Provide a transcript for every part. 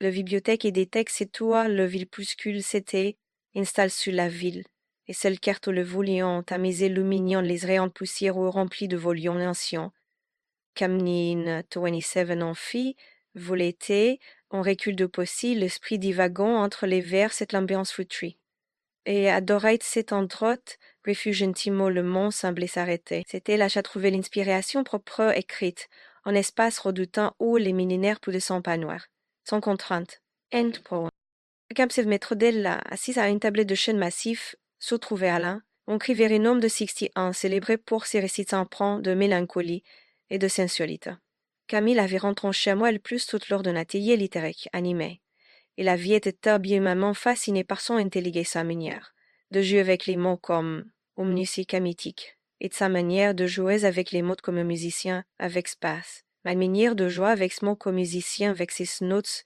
La bibliothèque et des textes, c'est toi, le villepuscule, c'était, installe sur la ville. Et seule carte le voulion, tamisé lumignon, les rayons de poussière remplis de volions anciens. Camnin 27 en fit, volété, en recul de possi, l'esprit divagant entre les vers, cette l'ambiance futrie. Et à d'oreilles cet endroit, refuge intimo le monde semblait s'arrêter. C'était là qu'à trouver l'inspiration propre écrite, en espace redoutant où les millénaires pouvaient s'épanouir, sans contrainte. End pro. Comme se mettre d'elle là, assise à une tablette de chêne massif, se trouvait Alain, on écrivait un nom de 61, célébré pour ses récits empreints de mélancolie et de sensualité. Camille avait rentré chez moi le plus tout lors d'un atelier littéraire animé. Et la vie était habilement fascinée par son intelligence sa manière de jouer avec les mots comme musique mythique et de sa manière de jouer avec les mots comme un musicien avec space. Ma manière de jouer avec ce mot comme musicien avec ses notes.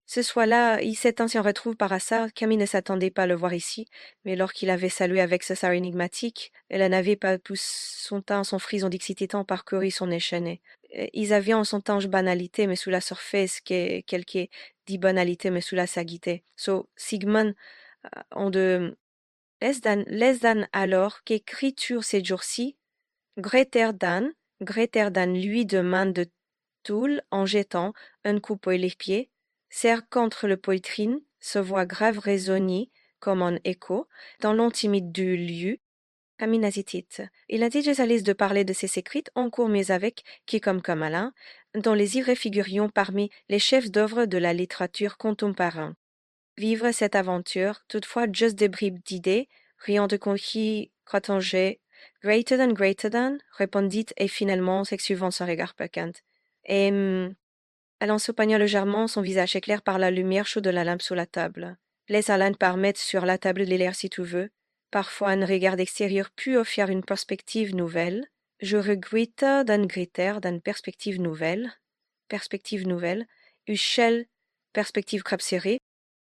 Ce soir-là, il s'est ainsi retrouve par hasard. Camille ne s'attendait pas à le voir ici, mais lorsqu'il avait salué avec ce sourire énigmatique, elle n'avait pas poussé son teint, son frison d'excité tant parcouru son échaîné. Ils avaient en son tange banalité, mais sous la surface, quelque dit banalité, mais sous la sagité. So, Sigmund, on de, les dan alors qu'écriture ces jours-ci, Greter Dan lui demande de Toul en jetant un coup pour les pieds, serre contre le poitrine, se voit grave résonner comme un écho dans l'intimité du lieu. Camille hésitait. Il a déjà sa liste de parler de ses écrits en cours mais avec qui comme Alain, dont les ivres figurions parmi les chefs d'œuvre de la littérature contemporaine. Vivre cette aventure, toutefois juste des bribes d'idées, rien de conquis, crotanger, greater than, répondit et finalement suivant son regard pequant. Et, elle s'éloigna légèrement, son visage éclairé par la lumière chaude de la lampe sur la table. Laisse Alain permettre sur la table de l'air si tu veux. Parfois, un regard extérieur peut offrir une perspective nouvelle. Je regrette d'une perspective nouvelle. Échelle, perspective crêpe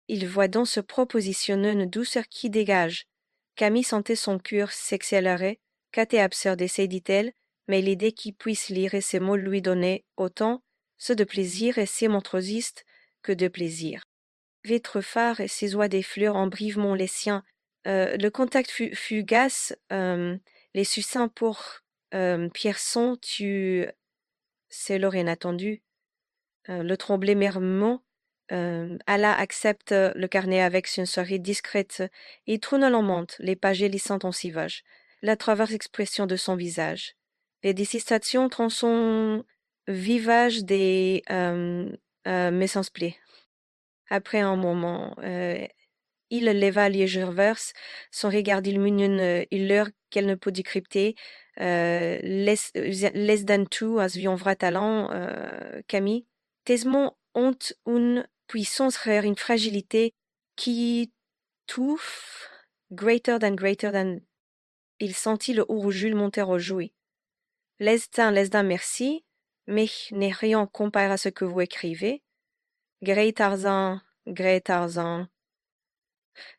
il voit donc se propositionner une douceur qui dégage. Camille sentait son cœur s'accélérer. Qu'était absurde, dit-elle, mais l'idée qu'il puisse lire ces mots lui donnait autant ceux de plaisir et ces montrosistes que de plaisir. Vitre phare et ses oies des fleurs embrivement les siens. Le contact fugace, les succins pour Pierson, c'est l'heure inattendue. Le tremblé mermement. Allah accepte le carnet avec une souris discrète et tourne lentement les pages lissant en sivage, la travers expression de son visage. Les dissistations son vivage des messensplés. Après un moment, il leva légère verse, son regard illumineux, il l'heure qu'elle ne peut décrypter, les d'un tout, as vion vrai talent, Camille, taisement honte une puissance rare, une fragilité qui touffe, greater than, il sentit le rouge monter au jouet. Les d'un merci, mais n'est rien comparé à ce que vous écrivez. Grey Tarzan,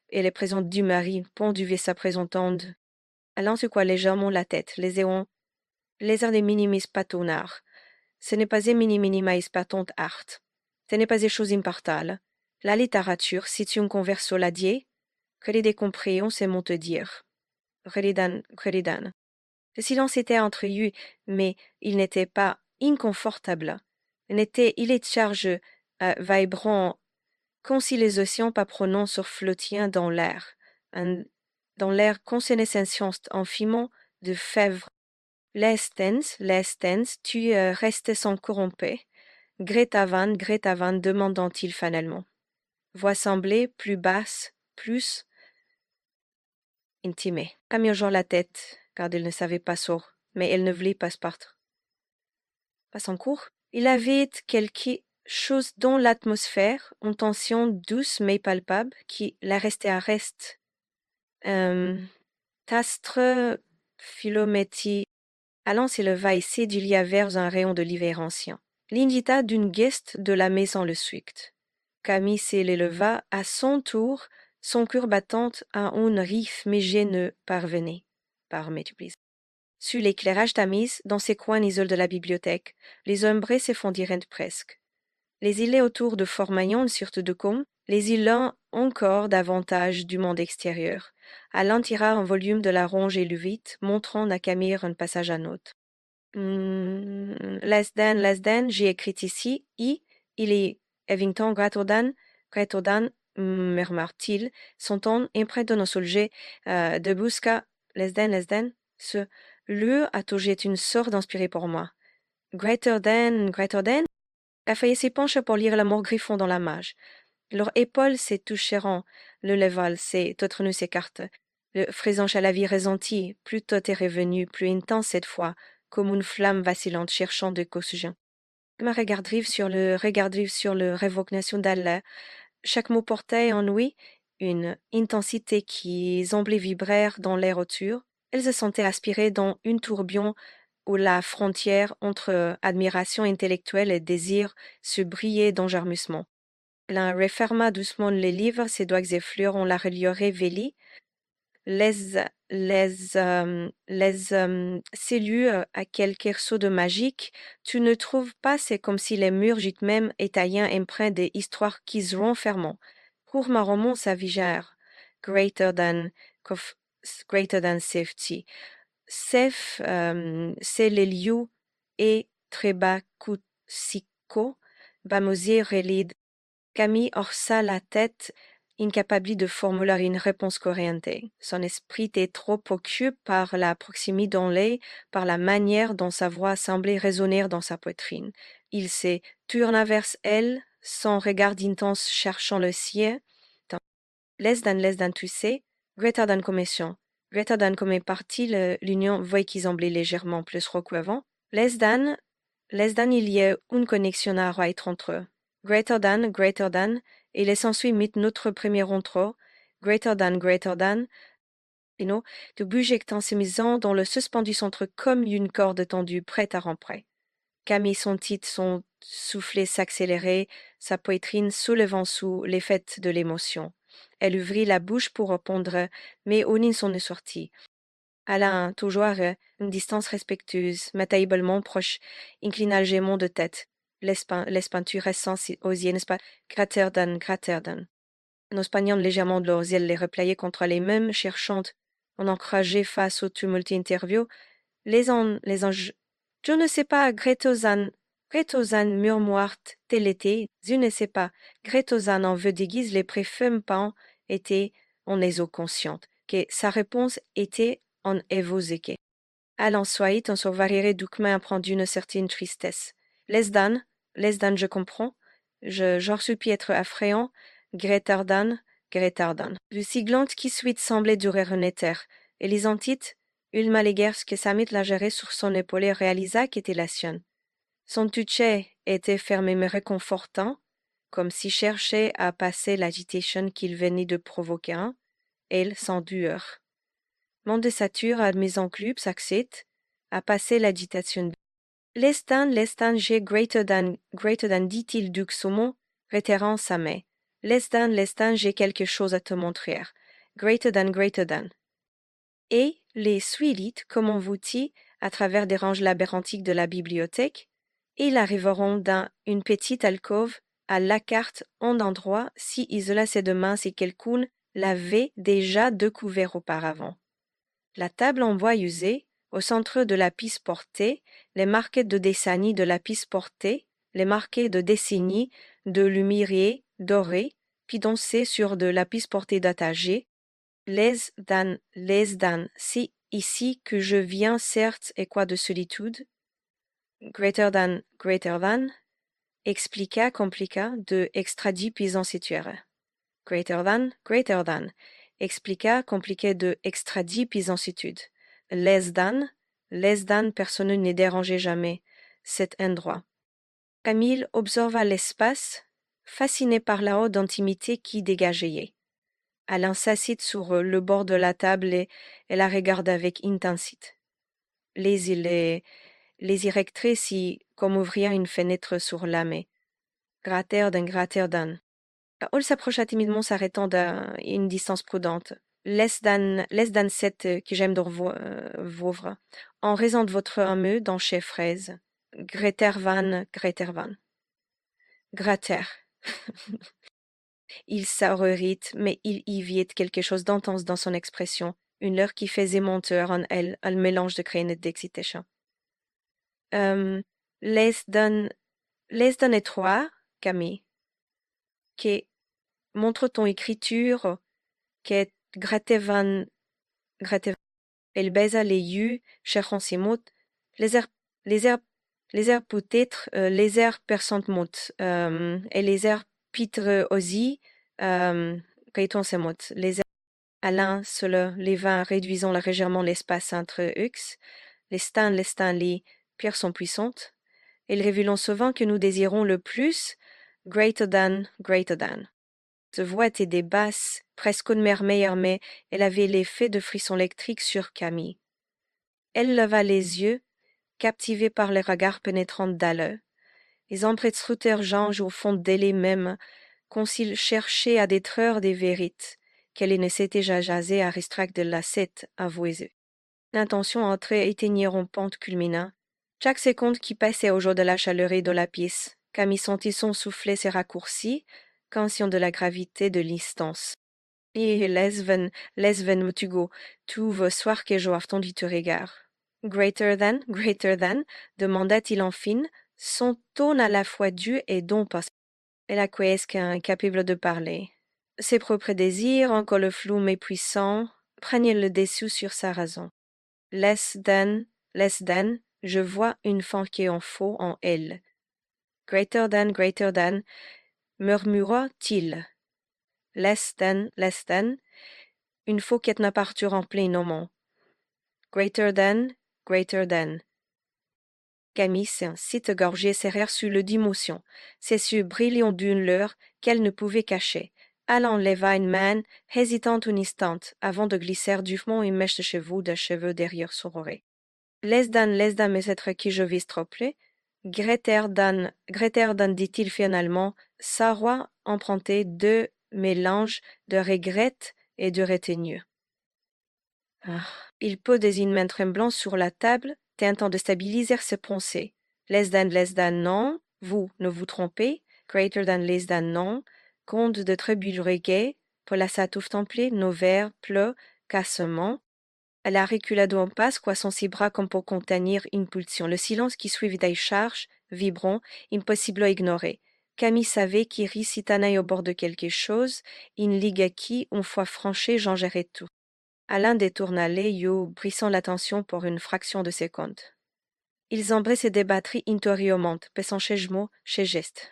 et les présentes du mari, penduvé sa présentante. Allant secoua légèrement la tête, les airs des minimis patonnards. Ce n'est pas des minimais patente art. Ce n'est pas des choses impartales. La littérature, si tu en converso la die, que les décompréhensions, c'est mon te dire. Credidan. Le silence était entre eux, mais il n'était pas inconfortable. Il est charge, vibrant, comme si les océans papillonnant sur flottien dans l'air connaissance infiniment de fèvre. Les stens, tu restes sans corrompé. Greta Van, demandant-il finalement. Voix semblée, plus basse, plus intimée. Camille hocha la tête, car elle ne savait pas sourd, mais elle ne voulait pas se partir. Pas son cours. Il avait quelque chose dans l'atmosphère, une tension douce mais palpable, qui la restait à reste. Tastre Philométie, allant s'éleva et sédulia vers un rayon de l'hiver ancien. L'invita d'une guest de la maison le suite. Camille s'éleva à son tour, son cœur battant à un riff mais gêneux parvenait. Sur l'éclairage tamise, dans ces coins isolés de la bibliothèque, les ombrés s'effondirent presque. Les îlets autour de Fort-Maillon, surtout de Com, les îlots encore davantage du monde extérieur. Alain tira un volume de la ronge et vite, montrant à Camille un passage à note. Less than, j'ai écrit ici, il est Evington Gratodan, murmura-t-il, son ton imprès de nos soulgés, de busca, less than, ce lieu a toujours une sorte d'inspiré pour moi. Greater than, Raphaël s'épanche pour lire le mot griffon dans la mage. Leurs épaules se toucheront, le leval nous s'écarte. Le frésange à la vie ressentie, plus tôt est revenu, plus intense cette fois, comme une flamme vacillante cherchant de oxygène. Ma regard drive sur le révocation d'Allah. Chaque mot portait en lui une intensité qui semblait vibrer dans l'air autour. Elle se sentait aspirer dans une tourbillon où la frontière entre admiration intellectuelle et désir se brillait dangereusement. Elle referma doucement les livres, ses doigts effleurés en la reliure révélée. Cellules à quelque saut de magique, tu ne trouves pas, c'est comme si les murs gîtes même étaient empreints des histoires qui se renferment. Pour ma roman savigère, greater than safety. Safe, c'est le lieu et treba cusico, bamosier relide. Camille horça la tête, incapable de formuler une réponse cohérente. Son esprit était trop occupé par la proximité d'Henley, par la manière dont sa voix semblait résonner dans sa poitrine. Il se tourna vers elle, son regard intense cherchant le sien. Less than tu sais, greater than commission. Greater than comme partie l'union voit qui semblait légèrement plus recouvant. Less than il y a une connexion à être entre eux. Greater than, et il s'ensuit mit notre premier intro, greater than, de bujectant s'émisant dans le suspendu centre comme une corde tendue prête à rentrer. Camille sentit son soufflet s'accélérer, sa poitrine soulevant sous l'effet de l'émotion. Elle ouvrit la bouche pour répondre, mais Onin s'en est sorti. Alain, toujours une distance respectueuse, matériellement proche, inclina légèrement de tête. L'espagnol restant aux yeux, n'est-ce pas? Greater than. Nos espagnol légèrement de leurs yeux les repliaient contre les mêmes, cherchant, en encouragé face au tumulte interview. Les anges, je ne sais pas, Gretozan murmura tel était, je ne sais pas, Gretozan en veut déguise les préfums pas étaient en eaux consciente, que sa réponse était en évoqué. Allant soit, on se varierait doucement apprendre une certaine tristesse. Les dan, je comprends. J'en supplie être affrayant. Gretardan. Le siglante qui suite semblait durer un éther. Et les antites, une maléguerce que Samit la gérait sur son épaule réalisa qu'était la sienne. Son toucher était fermé mais réconfortant, comme si cherchait à passer l'agitation qu'il venait de provoquer. Elle, sans douleur. Mondessature a mis en club s'accède à passer l'agitation. L'estan, j'ai greater than, dit-il Duc Saumon, retirant sa main. L'estan, j'ai quelque chose à te montrer. Greater than. Et les suivites, comme on vous dit, à travers des ranges labyrinthiques de la bibliothèque, ils arriveront dans une petite alcôve à la carte en endroit si isola ses deux mains si quelqu'un l'avait déjà découvert auparavant. La table en bois usé, au centre de la piste portée, les marquettes de décennies de la piste portée, les marquets de décennies de lumirier doré, puis dansés sur de la piste portée d'attagé, les dan, si ici que je viens certes et quoi de solitude, greater than, expliqua, compliqua, de extradit puis en situere. Greater than, expliqua, compliqué de extradit puis en situde. Les dan, personne n'est dérangé jamais, cet endroit. Camille observa l'espace, fasciné par la haute intimité qui dégageait. Alain s'assit sur le bord de la table et la regarda avec intensité. Les y comme ouvrir une fenêtre sur la mer. Gratter d'un. Hall s'approcha timidement, s'arrêtant à une distance prudente. Less than cette que j'aime de vouvre. En raison de votre amour dans chez fraise. Greter van. Gratter. Il s'arrête, mais il y vit quelque chose d'intense dans son expression, une leurre qui faisait monter en elle un mélange de crainte et d'excitation. Laisse d'un étroit, Camille, que montre ton écriture, que gratte. Elle baisa les yeux, cherchant ses mots. Les airs, les airs, les airs peut-être, les airs perçantes mots, et les airs pitres aussi, qu'étant ces mots. Les airs, Alain se les vins réduisant légèrement l'espace entre eux, les stans, les pierres sont puissantes, et révélant souvent que nous désirons le plus, greater than, greater than. Sa voix était des basses, presque une merveille, mais elle avait l'effet de frissons électriques sur Camille. Elle leva les yeux, captivée par les regards pénétrants d'Alle. Les emprunts au fond d'elle même, comme s'il cherchait à détruire des vérités, qu'elle ne s'était jasée à Ristrac de la cette avouée. L'intention entrait éteignir en pente culminant. Chaque seconde qui passait au jour de la chaleur de la pièce, Camille sentit son soufflet se raccourci, conscient de la gravité de l'instance. Et lesven, Mutugo, tu veux soir que je entendu ton regard. Greater than, demanda-t-il enfin, son ton à la fois dur et dompant. Elle acquiesce incapable de parler. Ses propres désirs, encore le flou mais puissant, prenaient le dessus sur sa raison. Less than, je vois une femme qui en faut en elle. Greater than, murmura-t-il. Less than, une fois qu'elle n'a pas rempli nommant. Greater than. Camille s'est gorgée serrère sur le d'émotion, ses yeux brillants d'une lueur qu'elle ne pouvait cacher. Elle enleva une main, hésitant un instant, avant de glisser doucement une mèche de cheveux derrière son oreille. Laisse dan, mais être qui je vis trop près. Greater than, dit-il finalement, sa voix empruntait deux mélanges de regret et de retenue. Ah. Il pose une main tremblante sur la table, tentant de stabiliser ses pensées. Less than, non, vous ne vous trompez. Greater than, less than, non. Conte de Trébureguet, pour la satouf templée, nos vers, pleu, cassement. Elle a reculé d'un pas, croissant ses bras comme pour contenir une pulsion. Le silence qui suivit des charges, vibrant, impossible à ignorer. Camille savait qu'il rissitanait au bord de quelque chose, une ligue à qui, une fois franchie, changerait tout. Alain détourna l'œil, brisant l'attention pour une fraction de seconde. Ils embrassaient des batteries intérieurement, pesant chez mots, chez gestes.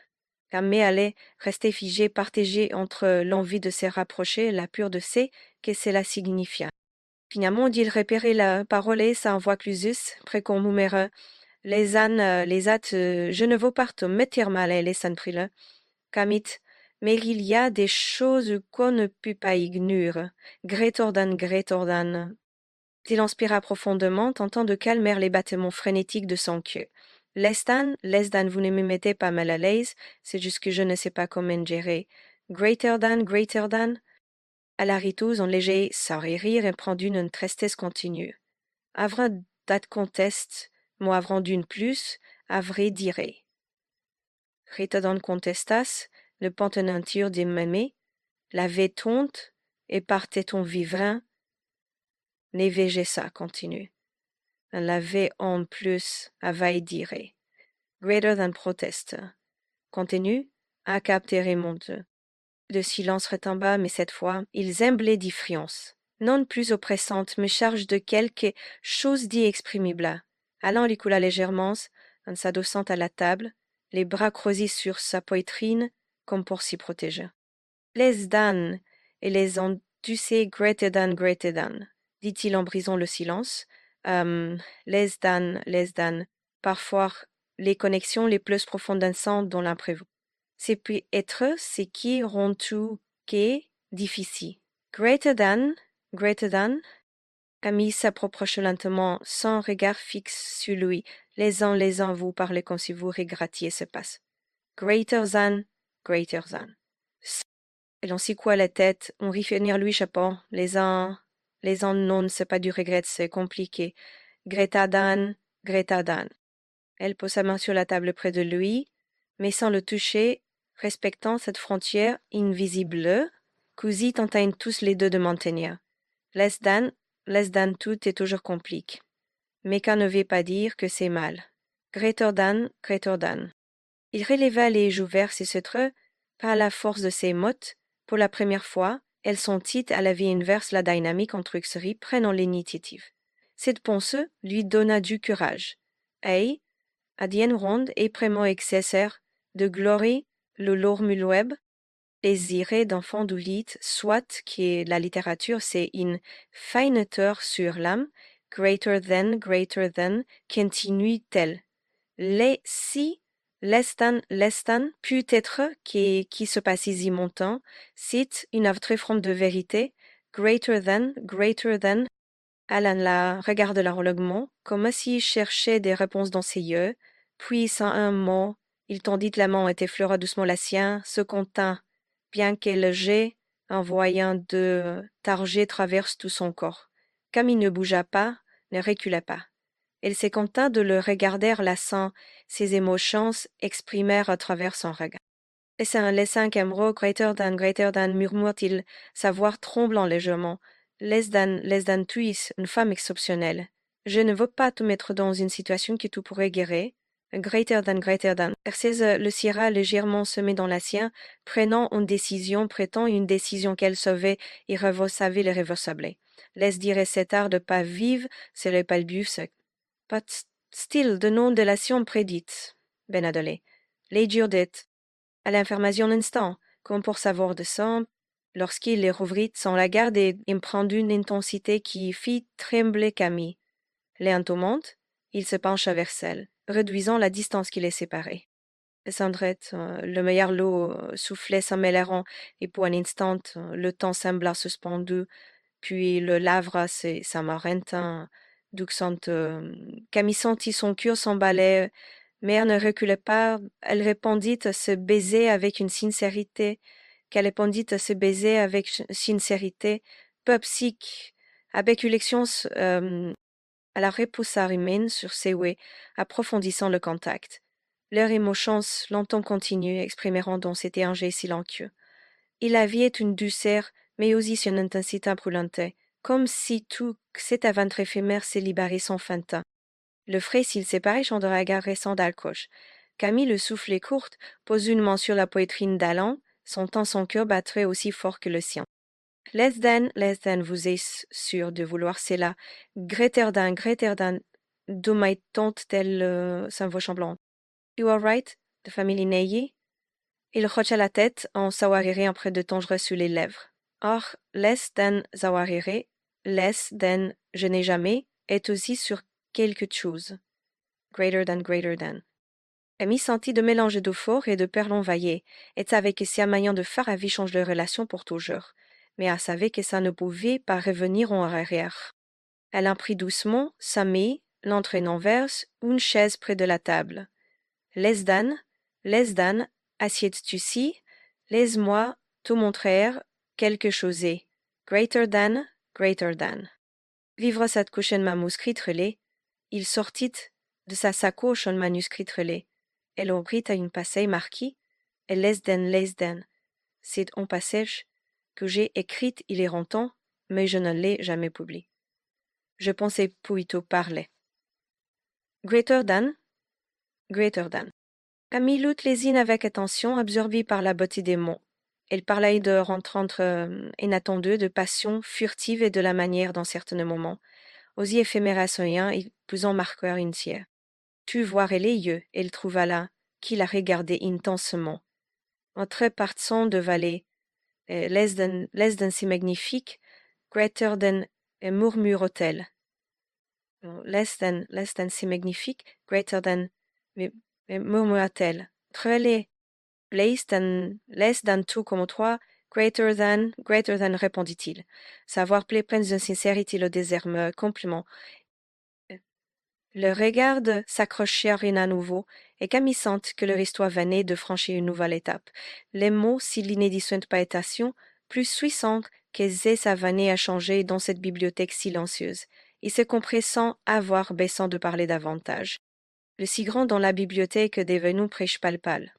Camille allait rester figée, partagée entre l'envie de se rapprocher et la pure de ce que cela signifiait. Finalement, il repérait la parole et sa voix clusus, précon murmura. Les ânes, je ne veux pas te mettre mal, les ânes prit le. Camille, mais il y a des choses qu'on ne peut pas ignorer. Greater than. Il inspira profondément, tentant de calmer les battements frénétiques de son cœur. Lestan, vous ne me mettez pas mal à l'aise, c'est juste que je ne sais pas comment gérer. Greater than. À la ritouse, en léger rire et prend une tristesse continue. Avra dat conteste, moi avran d'une plus, vrai dirait. Rita dan contestas, le pantenanture des mémés, la tonte, et partait ton vivrin, n'évégez ça, continue. Un lavé en plus, à vaille dire. Greater than proteste. Continue, à capter remonte. Le silence retomba, mais cette fois, ils emblaient d'ifriance. Non plus oppressante, mais charge de quelque chose d'exprimable. Allant lui coula légèrement, en s'adossant à la table, les bras croisés sur sa poitrine, comme pour s'y protéger. Les dan et les enducés greater than, dit-il en brisant le silence. Les dan, parfois les connexions les plus profondes ensemble dans l'imprévu. C'est puis être ce qui rend tout qu'est difficile. Greater than, Camille s'approche lentement, sans regard fixe sur lui. Les uns vous parlez comme si vous regrettiez ce passe. Greater than. Elle en secoua la tête, on rit finir lui chapeau. Les uns non, c'est pas du regret, c'est compliqué. Greta Dan. Elle pose sa main sur la table près de lui, mais sans le toucher, respectant cette frontière invisible, così tentent tous les deux de maintenir. Less than tout est toujours compliqué. Mais qu'un ne veut pas dire que c'est mal. Greater than. Il releva les joues vertes et se treux, par la force de ses mots, pour la première fois, elles sentit à la vie inverse la dynamique entre Uxerie prenant l'initiative. Cette pensée lui donna du courage. Et, à dien ronde et prément excesser, de glory, le lormulweb, les irées d'enfant du lit, soit qui est la littérature, c'est une feineteur sur l'âme, greater than, continue-t-elle. Les si, less than, peut-être qui se passe ici montant, c'est une autre forme de vérité, greater than, Alan la regarde longuement, comme s'il cherchait des réponses dans ses yeux, puis sans un mot, il tendit la main et effleura doucement la sienne, se contint, bien que le jet, en voyant de target traverse tout son corps. Comme il ne bougea pas, ne recula pas. Elle se contint de le regarder lassant, ses émotions exprimèrent à travers son regard. Laissant Camro, greater than, murmure-t-il, sa voix tremblant légèrement. Less than tu es une femme exceptionnelle. Je ne veux pas te mettre dans une situation que tu pourrais guérir. Greater than. Hercès le serra légèrement semé dans la sienne, prétend une décision qu'elle savait irréversible. Laisse dire cet art de pas vivre, c'est le palbus. But still, de nom de l'action prédite. Ben adolé. Les Judith. À l'information instant, comme pour savoir de sang, lorsqu'il les rouvrit sans la garde et prend une intensité qui fit trembler Camille. Lentement, il se pencha vers elle, réduisant la distance qui les séparait. Cendrette, le meilleur lot soufflait sans mêlerant, et pour un instant, le temps sembla suspendu, puis le lavra sa marentin, duxant, Camille sentit son cœur s'emballer. Mère ne reculait pas, elle répondit à ce baiser avec une sincérité, peu psychique, avec une lection à la repoussar humaine sur ses ouées, approfondissant le contact. Leurs émotions longtemps continues exprimeront dans cet énergie silencieux. Il avait une douceur, mais aussi une intensité brûlante, comme si tout cet aventre éphémère se libérait sans fin. Le frais s'il séparait de regard récent d'Alcoche. Camille, le soufflet court, pose une main sur la poitrine d'Alan, sentant son cœur battre aussi fort que le sien. Less than, vous êtes sûr de vouloir cela. Greater than, d'où my tante telle sa voix tremblante. You are right, de famille Neyi. Il hocha la tête en sawarire un près de tendre sur les lèvres. Or, less than sawarire, less than je n'ai jamais, est aussi sur quelque chose. Greater than. Amy sentit de mélange d'eau fort et de perles vaillées, et savait que si un moyen de faire avait changé de relation pour toujours, mais elle savait que ça ne pouvait pas revenir en arrière. Elle en prit doucement, sa main, l'entraînant vers une chaise près de la table. Less than, assieds-tu ci, laisse-moi te montrer quelque chose. Greater than. Vivre cette couche manuscrite relais, il sortit de sa sacoche un manuscrit relais. Elle ouvrit à une passage marqué et less than. C'est un passage que j'ai écrit il est longtemps, mais je ne l'ai jamais publié. Je pensais plutôt parler. Greater than. Camille lut les îles avec attention, absorbée par la beauté des mots. Elle parlait de rencontres inattendues, de passions furtives et de la manière dans certains moments, aussi éphémères à son lien et plus en marqueur entière. Tu voirais les yeux, elle trouva là, qui la regardait intensément. Entre partant de vallée, less than si magnifique, greater than, murmure-t-elle. Less than si magnifique, greater than, murmura-t-elle. Trelé, less than tout comme toi, greater than, répondit-il. Savoir plein de sincérité le désert me compliment. Le regard s'accrochèrent à nouveau, et Camille sentit que leur histoire venait de franchir une nouvelle étape. Les mots, si l'inédissante paétation, plus puissants qu'aisait sa vanille à changer dans cette bibliothèque silencieuse, et se comprit sans avoir baissant de parler davantage. Le si grand dans la bibliothèque devenu prêche palpable.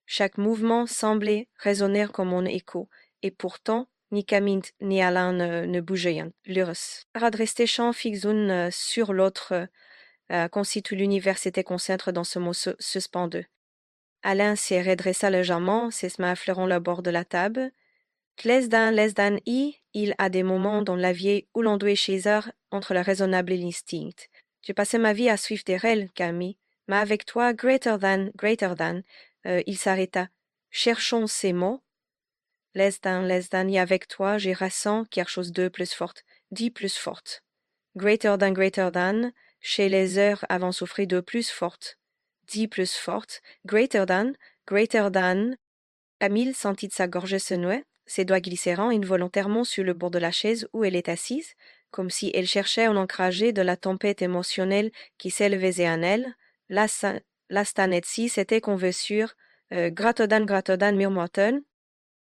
Chaque mouvement semblait résonner comme un écho, et pourtant, ni Camille ni Alain ne bougeaient. Leurs regards restaient fixes l'un sur l'autre, comme si tout l'univers s'était concentré dans ce mot suspendu. Alain s'y redressa légèrement, ses mains affleurant le bord de la table. Les dan il a des moments dans la vie où l'on doit choisir entre le raisonnable et l'instinct. J'ai passé ma vie à suivre des règles, Camille, mais avec toi, greater than, il s'arrêta. Cherchons ces mots. Les dan, et avec toi, j'ai ressens quelque chose de plus forte, dit plus forte. Greater than, chez les heures avant souffrir de plus forte, dit plus forte. Greater than. Camille sentit sa gorge se nouer, ses doigts glissèrent involontairement sur le bord de la chaise où elle était assise, comme si elle cherchait un ancrage de la tempête émotionnelle qui s'élevait en elle. La stanetsi s'était convaincue, Gratodan, murmura-t-elle.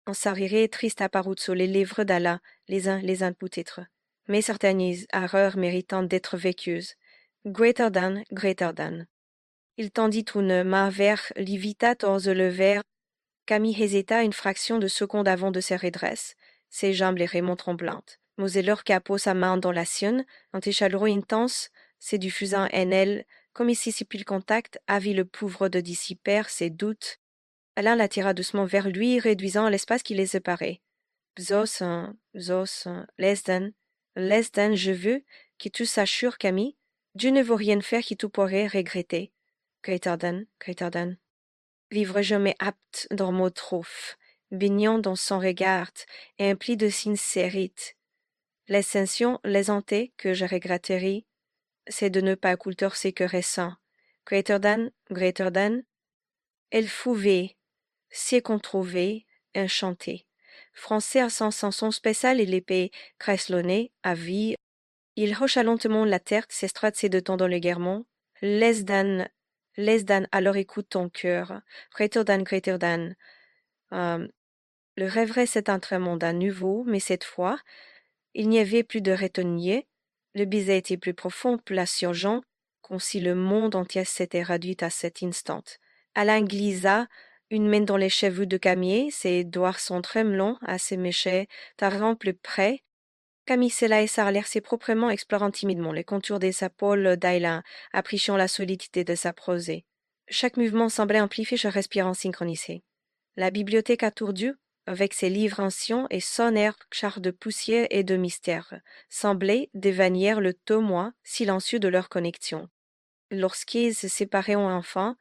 On s'arrirait triste apparut sous les lèvres d'Allah, les uns peut-être. Mais certaines erreurs méritant d'être vécues. Greater than. Il tendit une main vers l'évita hors le verre. Camille hésita une fraction de seconde avant de se redresser, ses jambes légèrement tremblantes. Moseleur capot sa main dans la sienne, un chaleureux intense se diffusant en elle, comme si le contact avait le pouvoir de dissiper ses doutes. Alain la tira doucement vers lui, réduisant l'espace qui les séparait. Zos, lesden, je veux que tu s'assures, Camille. Dieu ne veut rien faire qui tu pourrais regretter. Greater than. Vivre jamais apte dans mot trouf, baignant dans son regard et empli de sincérité. L'ascension, les hantés que je regretterai, c'est de ne pas occulter ce que ressent. Greater than, elle fouvait, si qu'on trouvait, enchanté. Français à son sanson spécial et l'épée creslonnée, à vie, il hocha lentement la tête, s'estrade ses deux temps dans le guermont. Les dan, alors écoute ton cœur. Greater than. Le rêverait cet entraînement d'un nouveau, mais cette fois, il n'y avait plus de retenue. Le baiser était plus profond, plus surgent, comme si le monde entier s'était réduit à cet instant. Alain glissa une main dans les cheveux de Camille, ses doigts sont tremblants à ses méchets, t'arrivant plus près. Camille s'éla et s'arlèrent proprement, explorant timidement les contours des épaules d'Alain, appréciant la solidité de sa prosée. Chaque mouvement semblait amplifier chaque respiration synchronisée. La bibliothèque attourdue, avec ses livres anciens et son air char de poussière et de mystère, semblait devenir le témoin silencieux de leur connexion. Lorsqu'ils se séparaient enfin,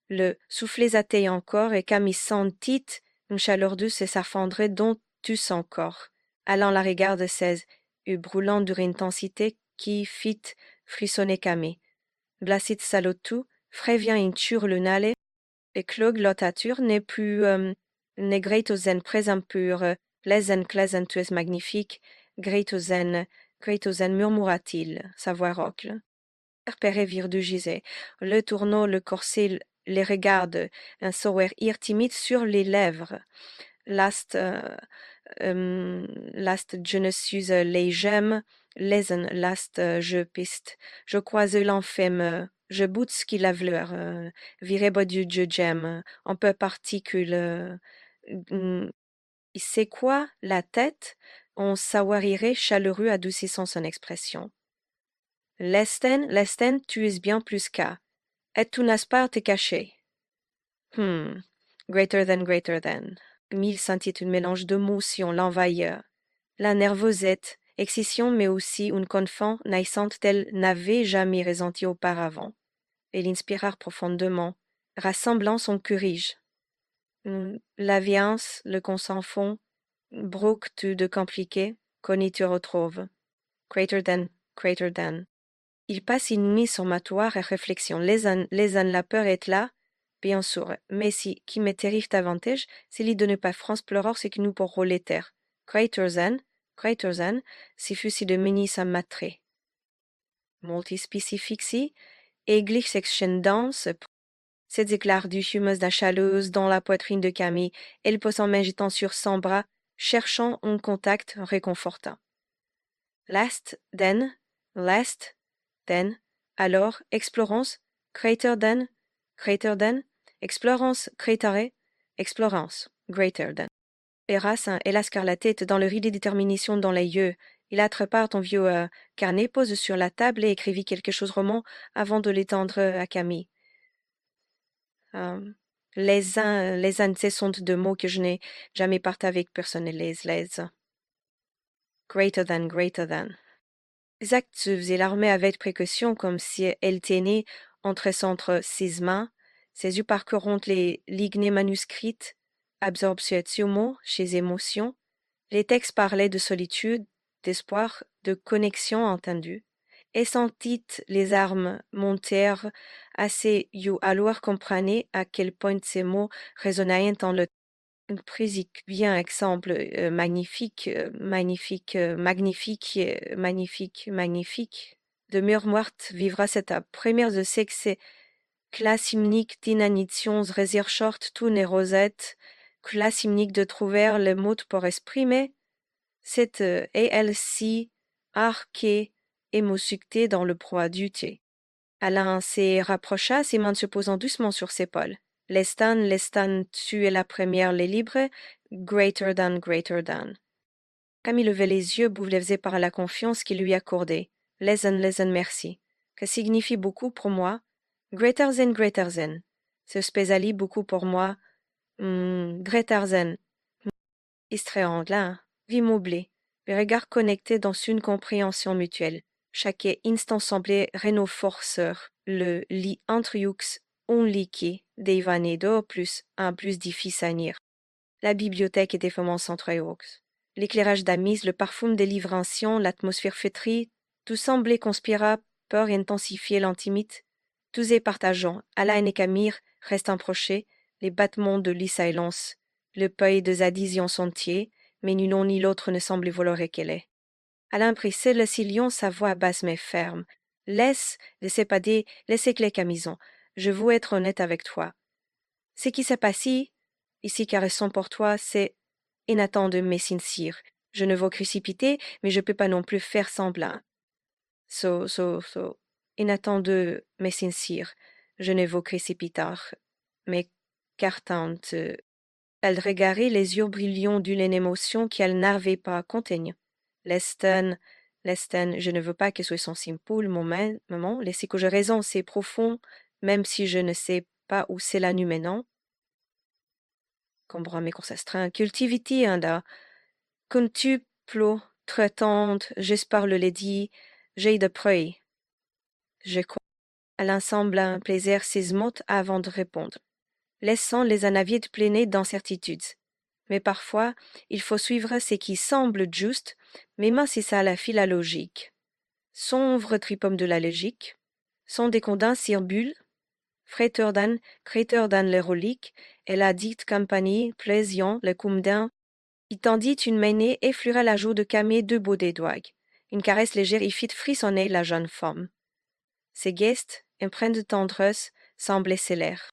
le soufflet atteignait encore et Camille sentit une chaleur douce s'affondrer dans tout son corps. Allant la regarde ses yeux brûlants d'une intensité qui fit frissonner Camille. Blacit salotu, frevient in tur lunale, et clog lotature n'est plus greitozen présent pur, pleasant claisentues magnifique, greitozen murmura-t-il, sa voix rocle. Perpéré vir du gisait, le tourneau, le corset, les regarde, un sourire timide sur les lèvres. Last, je ne suis les j'aime, lesen, je piste, je croise l'enfème, je boute ce qu'il a voulu, viré bas du je j'aime, un peu particule, c'est quoi la tête? On s'awarirait chaleureux adoucissant son expression. Lesten, tu es bien plus qu'à. Et tu n'as pas te cacher. Greater than. Mille sentit un mélange d'émotions l'envahir. La nervosette, excitation, mais aussi une confiance naissante telle n'avait jamais ressenti auparavant. Elle inspira profondément, rassemblant son courage. La viance, le consenfant, broque tout de compliqué, qu'on tu retrouve. Greater than. Il passe une nuit sommatoire et réflexion. Les ans, la peur est là, bien sûr. Mais si, qui me terrifie davantage, c'est l'idée de ne pas France pleurer ce qui nous pour les terres. Greater than, si fut si de mini sa matré. Multispécifici, églich s'excendance, cette éclair du fumeuse d'achaleuse dans la poitrine de Camille, elle pose en main jetant sur son bras, cherchant un contact réconfortant. Last, then, alors, explorons, greater than, explorons, crateré, Explorance, greater than. Eras, et la scarlatette dans le riz des déterminations dans les yeux. Il attrapa ton vieux carnet, pose sur la table et écrivit quelque chose roman avant de l'étendre à Camille. Les incessantes de mots que je n'ai jamais partagé avec personne, les greater than, greater than. Isaac se faisait l'armée avec précaution comme si elle tenait entre ses mains, ses yeux parcourant les lignées manuscrites, absorption chez émotion. Les textes parlaient de solitude, d'espoir, de connexion entendue, et sentit les armes montèrent assez you alors comprenait à quel point ces mots résonnaient dans le présique bien exemple magnifique, magnifique. Demeure morte vivra cette première de sexe classe hymnique d'inanitions réserve short tout n'est rosette, classe hymnique de trouver le mot pour exprimer cette ALC arquée et mousuctée dans le proie du thé. Alain se rapprocha, ses mains se posant doucement sur ses épaules. Lestan, tu es la première, les libres, greater than, greater than. Camille levait les yeux, bouleversé par la confiance qu'il lui accordait. Lesen, merci. Que signifie beaucoup pour moi? Greater than. Ce spécialit beaucoup pour moi. Greater than. Istréanglin, vie meublée, les regards connectés dans une compréhension mutuelle. Chaque instant semblait rénoforceur, le lit entre yux, on liqué, des vannées d'eau plus, un plus difficile à lire. La bibliothèque était vraiment centrée aux. L'éclairage d'amis, le parfum des livres anciens, l'atmosphère feutrée, tout semblait conspirer pour intensifier l'intimité. Tous et partageant, Alain et Camille restant prochés, les battements de l'issilence, le pays de Zadis en sentier, mais ni l'un ni l'autre ne semblait vouloir qu'elle est. Alain pressait le sillon, sa voix basse mais ferme. Laissez pas dire, laissez que les camisons. Je veux être honnête avec toi. Ce qui s'est passé, ici caressant pour toi, c'est inattendu mais sincère. Je ne veux précipiter, mais je peux pas non plus faire semblant. Inattendu mais sincère. Je ne veux précipiter, mais cartante. Elle regardait les yeux brillants d'une émotion qu'elle n'arrivait pas à contenir. Leston, je ne veux pas que ce soit son simple moment, laissez que je raisonne, c'est profond, même si je ne sais pas où c'est la nuit maintenant. Comprends mes consastreins, cultiviti anda, quintuplo, traitante, j'espère le lady, j'ai de preuilles. Je crois. Elle semble un plaisir sismote avant de répondre, laissant les anavides pleiner d'incertitudes. Mais parfois, il faut suivre ce qui semble juste, même si ça la file la logique. Sombre tripome de la logique, son décondin cirbule, créateur dan les reliques, et la dite compagnie, plaisant le coumdin, y tendit une mainée effleura la joue de Camille de beau des doigts. Une caresse légère y fit frissonner la jeune femme. Ses gestes, empreints de tendresse, semblaient célères.